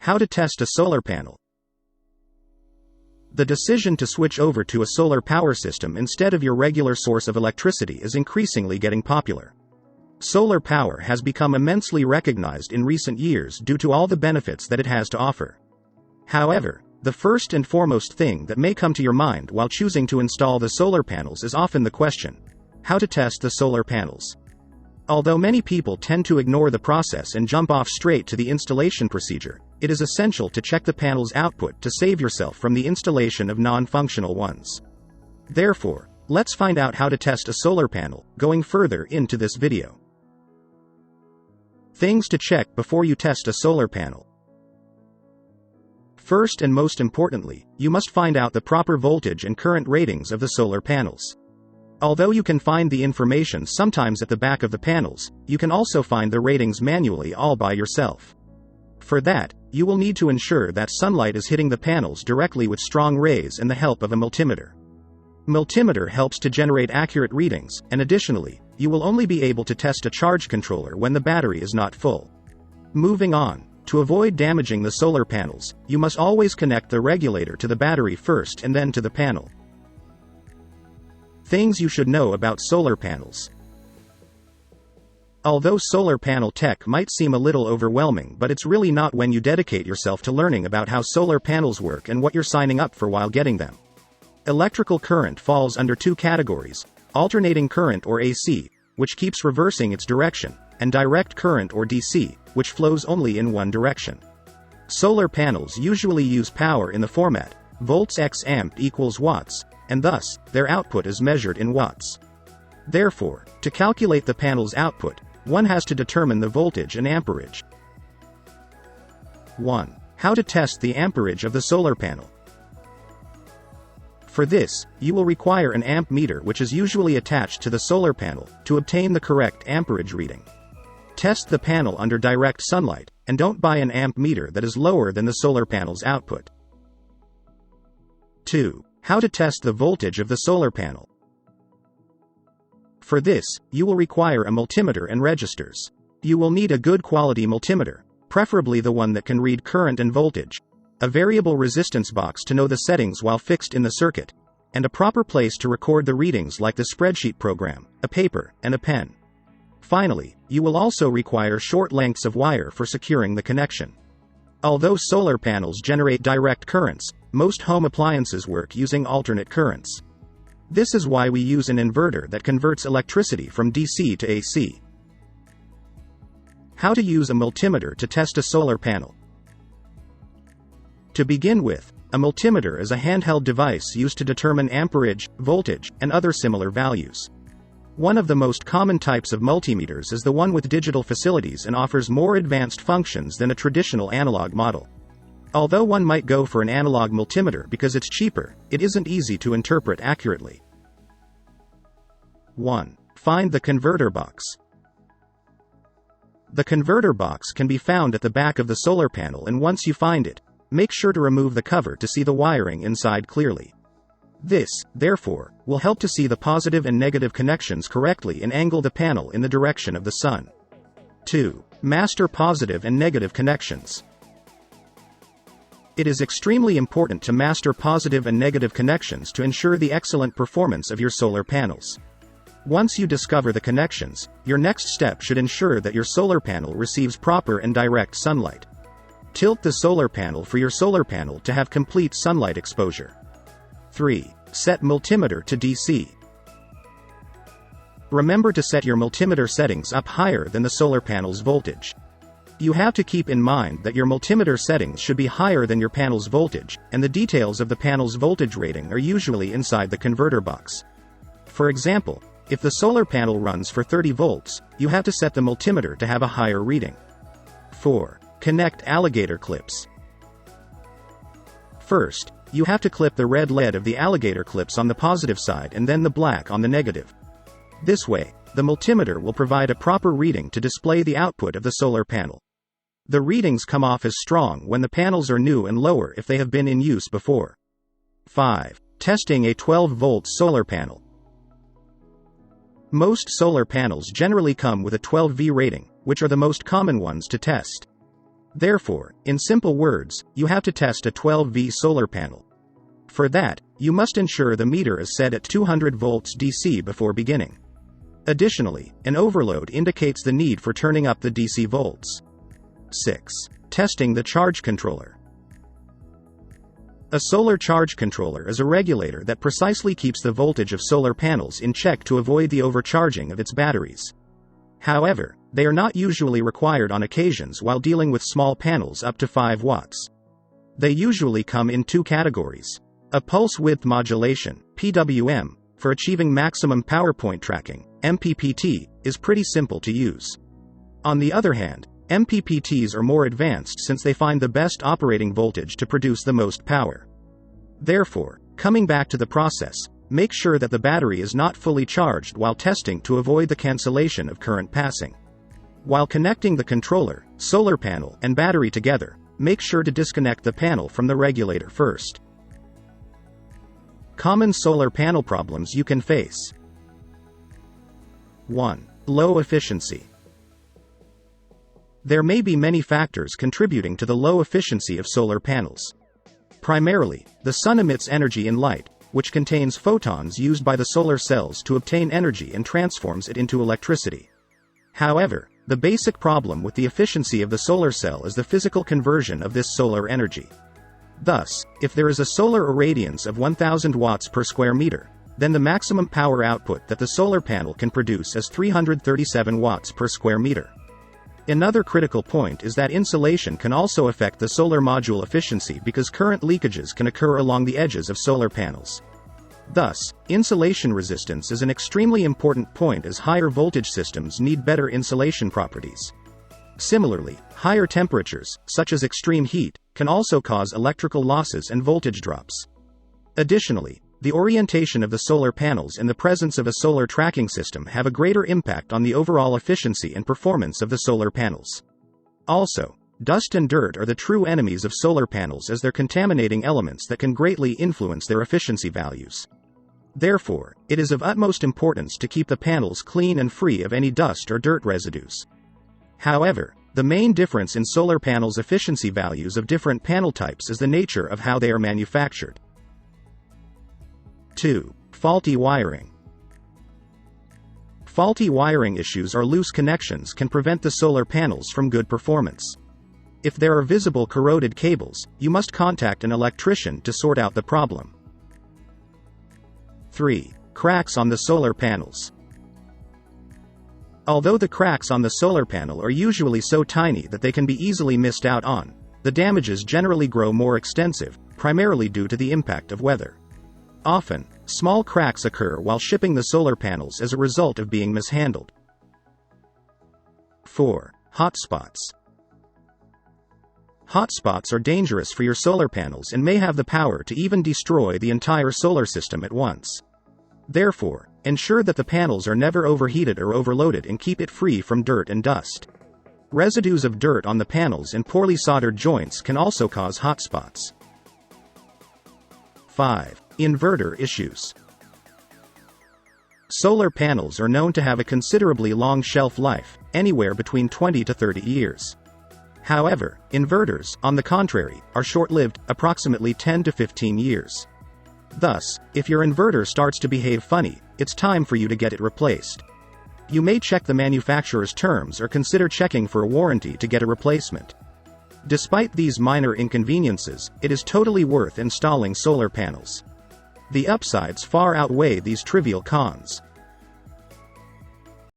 How to test a solar panel. The decision to switch over to a solar power system instead of your regular source of electricity is increasingly getting popular. Solar power has become immensely recognized in recent years due to all the benefits that it has to offer. However, the first and foremost thing that may come to your mind while choosing to install the solar panels is often the question: how to test the solar panels? Although many people tend to ignore the process and jump off straight to the installation procedure, it is essential to check the panel's output to save yourself from the installation of non-functional ones. Therefore, let's find out how to test a solar panel, going further into this video. Things to check before you test a solar panel. First and most importantly, you must find out the proper voltage and current ratings of the solar panels. Although you can find the information sometimes at the back of the panels, you can also find the ratings manually all by yourself. For that, you will need to ensure that sunlight is hitting the panels directly with strong rays and the help of a multimeter. Multimeter helps to generate accurate readings, and additionally, you will only be able to test a charge controller when the battery is not full. Moving on, to avoid damaging the solar panels, you must always connect the regulator to the battery first and then to the panel. Things you should know about solar panels. Although solar panel tech might seem a little overwhelming, but it's really not when you dedicate yourself to learning about how solar panels work and what you're signing up for while getting them. Electrical current falls under two categories: alternating current or AC, which keeps reversing its direction, and direct current or DC, which flows only in one direction. Solar panels usually use power in the format volts x amp equals watts, and thus, their output is measured in watts. Therefore, to calculate the panel's output, one has to determine the voltage and amperage. 1. How to test the amperage of the solar panel. For this, you will require an amp meter, which is usually attached to the solar panel, to obtain the correct amperage reading. Test the panel under direct sunlight, and don't buy an amp meter that is lower than the solar panel's output. 2. How to test the voltage of the solar panel. For this, you will require a multimeter and registers. You will need a good quality multimeter, preferably the one that can read current and voltage, a variable resistance box to know the settings while fixed in the circuit, and a proper place to record the readings like the spreadsheet program, a paper, and a pen. Finally, you will also require short lengths of wire for securing the connection. Although solar panels generate direct currents, most home appliances work using alternate currents. This is why we use an inverter that converts electricity from DC to AC. How to use a multimeter to test a solar panel. To begin with, a multimeter is a handheld device used to determine amperage, voltage, and other similar values. One of the most common types of multimeters is the one with digital facilities and offers more advanced functions than a traditional analog model. Although one might go for an analog multimeter because it's cheaper, it isn't easy to interpret accurately. 1. Find the converter box. The converter box can be found at the back of the solar panel, and once you find it, make sure to remove the cover to see the wiring inside clearly. This, therefore, will help to see the positive and negative connections correctly and angle the panel in the direction of the sun. 2. Master positive and negative connections. It is extremely important to master positive and negative connections to ensure the excellent performance of your solar panels. Once you discover the connections, your next step should ensure that your solar panel receives proper and direct sunlight. Tilt the solar panel for your solar panel to have complete sunlight exposure. 3. Set multimeter to DC. Remember to set your multimeter settings up higher than the solar panel's voltage. You have to keep in mind that your multimeter settings should be higher than your panel's voltage, and the details of the panel's voltage rating are usually inside the converter box. For example, if the solar panel runs for 30 volts, you have to set the multimeter to have a higher reading. 4. Connect alligator clips. First, you have to clip the red lead of the alligator clips on the positive side and then the black on the negative. This way, the multimeter will provide a proper reading to display the output of the solar panel. The readings come off as strong when the panels are new and lower if they have been in use before. 5. Testing a 12-volt solar panel. Most solar panels generally come with a 12V rating, which are the most common ones to test. Therefore, in simple words, you have to test a 12V solar panel. For that, you must ensure the meter is set at 200 volts DC before beginning. Additionally, an overload indicates the need for turning up the DC volts. 6. Testing the charge controller. A solar charge controller is a regulator that precisely keeps the voltage of solar panels in check to avoid the overcharging of its batteries. However, they are not usually required on occasions while dealing with small panels up to 5 watts. They usually come in 2 categories. A pulse width modulation, PWM, for achieving maximum power point tracking, MPPT, is pretty simple to use. On the other hand, MPPTs are more advanced since they find the best operating voltage to produce the most power. Therefore, coming back to the process, make sure that the battery is not fully charged while testing to avoid the cancellation of current passing. While connecting the controller, solar panel, and battery together, make sure to disconnect the panel from the regulator first. Common solar panel problems you can face. 1. Low efficiency. There may be many factors contributing to the low efficiency of solar panels. Primarily, the sun emits energy in light, which contains photons used by the solar cells to obtain energy and transforms it into electricity. However, the basic problem with the efficiency of the solar cell is the physical conversion of this solar energy. Thus, if there is a solar irradiance of 1000 watts per square meter, then the maximum power output that the solar panel can produce is 337 watts per square meter. Another critical point is that insolation can also affect the solar module efficiency because current leakages can occur along the edges of solar panels. Thus, insolation resistance is an extremely important point as higher voltage systems need better insulation properties. Similarly, higher temperatures, such as extreme heat, can also cause electrical losses and voltage drops. Additionally, the orientation of the solar panels and the presence of a solar tracking system have a greater impact on the overall efficiency and performance of the solar panels. Also, dust and dirt are the true enemies of solar panels as they're contaminating elements that can greatly influence their efficiency values. Therefore, it is of utmost importance to keep the panels clean and free of any dust or dirt residues. However, the main difference in solar panels' efficiency values of different panel types is the nature of how they are manufactured. 2. Faulty wiring. Faulty wiring issues or loose connections can prevent the solar panels from good performance. If there are visible corroded cables, you must contact an electrician to sort out the problem. 3. Cracks on the solar panels. Although the cracks on the solar panel are usually so tiny that they can be easily missed out on, the damages generally grow more extensive, primarily due to the impact of weather. Often, small cracks occur while shipping the solar panels as a result of being mishandled. 4. Hotspots. Hotspots are dangerous for your solar panels and may have the power to even destroy the entire solar system at once. Therefore, ensure that the panels are never overheated or overloaded and keep it free from dirt and dust. Residues of dirt on the panels and poorly soldered joints can also cause hotspots. 5. Inverter issues. Solar panels are known to have a considerably long shelf life, anywhere between 20 to 30 years. However, inverters, on the contrary, are short-lived, approximately 10 to 15 years. Thus, if your inverter starts to behave funny, it's time for you to get it replaced. You may check the manufacturer's terms or consider checking for a warranty to get a replacement. Despite these minor inconveniences, it is totally worth installing solar panels. The upsides far outweigh these trivial cons.